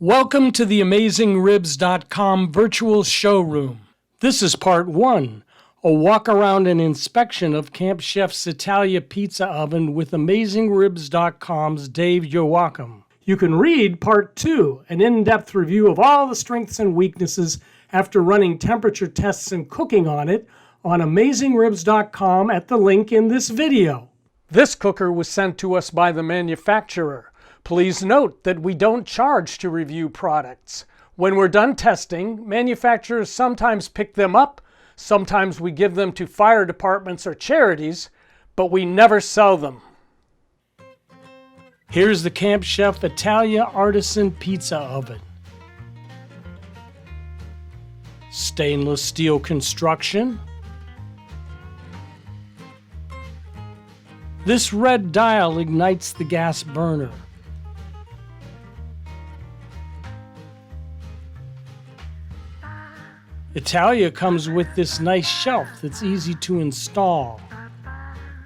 Welcome to the AmazingRibs.com virtual showroom. This is part 1, a walk around and inspection of Camp Chef's Italia pizza oven with AmazingRibs.com's Dave Joachim. You can read part 2, an in-depth review of all the strengths and weaknesses after running temperature tests and cooking on it on AmazingRibs.com at the link in this video. This cooker was sent to us by the manufacturer. Please note that we don't charge to review products. When we're done testing, manufacturers sometimes pick them up, sometimes we give them to fire departments or charities, but we never sell them. Here's the Camp Chef Italia Artisan pizza oven. Stainless steel construction. This red dial ignites the gas burner. Italia comes with this nice shelf that's easy to install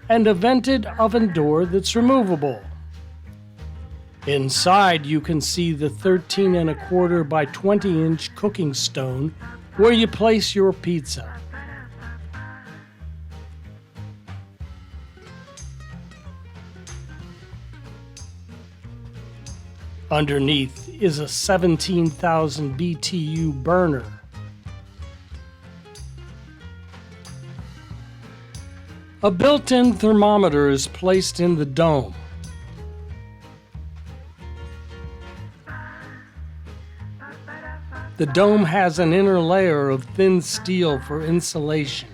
and a vented oven door that's removable. Inside you can see the 13 1/4 by 20-inch cooking stone where you place your pizza. Underneath is a 17,000 BTU burner. A built-in thermometer is placed in the dome. The dome has an inner layer of thin steel for insulation.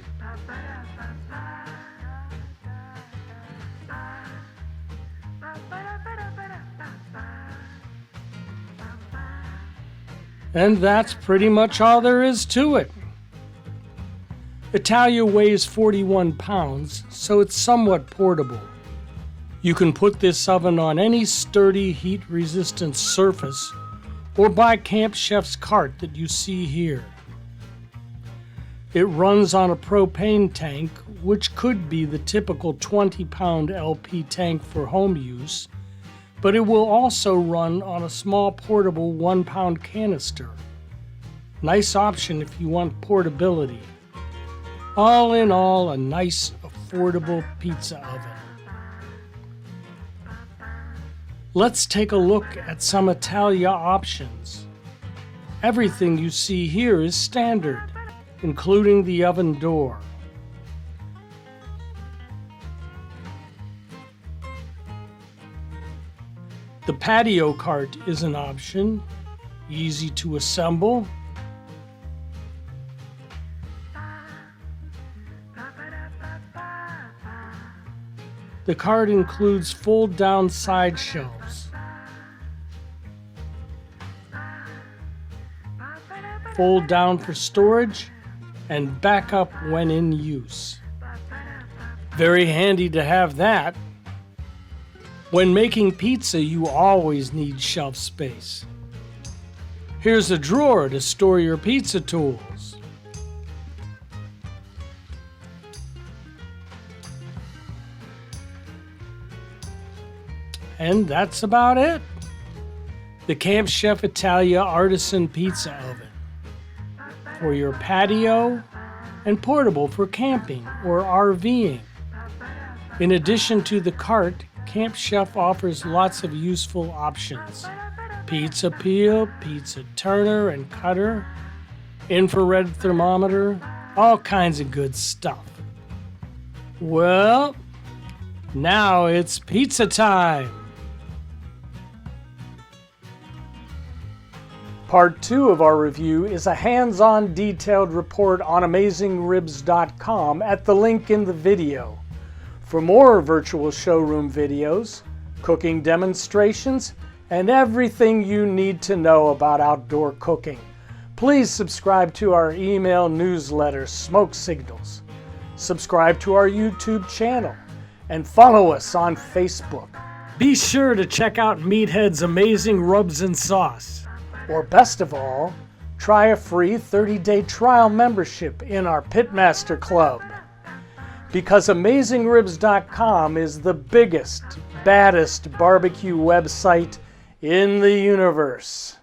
And that's pretty much all there is to it. Italia weighs 41 pounds, so it's somewhat portable. You can put this oven on any sturdy, heat-resistant surface or buy Camp Chef's cart that you see here. It runs on a propane tank, which could be the typical 20-pound LP tank for home use, but it will also run on a small portable 1-pound canister. Nice option if you want portability. All in all, a nice, affordable pizza oven. Let's take a look at some Italia options. Everything you see here is standard, including the oven door. The patio cart is an option, easy to assemble. The cart includes fold-down side shelves, fold down for storage, and back up when in use. Very handy to have that. When making pizza, you always need shelf space. Here's a drawer to store your pizza tools. And that's about it. The Camp Chef Italia Artisan Pizza Oven. For your patio and portable for camping or RVing. In addition to the cart, Camp Chef offers lots of useful options. Pizza peel, pizza turner and cutter, infrared thermometer, all kinds of good stuff. Well, now it's pizza time. Part 2 of our review is a hands-on detailed report on AmazingRibs.com at the link in the video. For more virtual showroom videos, cooking demonstrations, and everything you need to know about outdoor cooking, please subscribe to our email newsletter, Smoke Signals. Subscribe to our YouTube channel and follow us on Facebook. Be sure to check out Meathead's amazing rubs and sauce. Or best of all, try a free 30-day trial membership in our Pitmaster Club. Because AmazingRibs.com is the biggest, baddest barbecue website in the universe.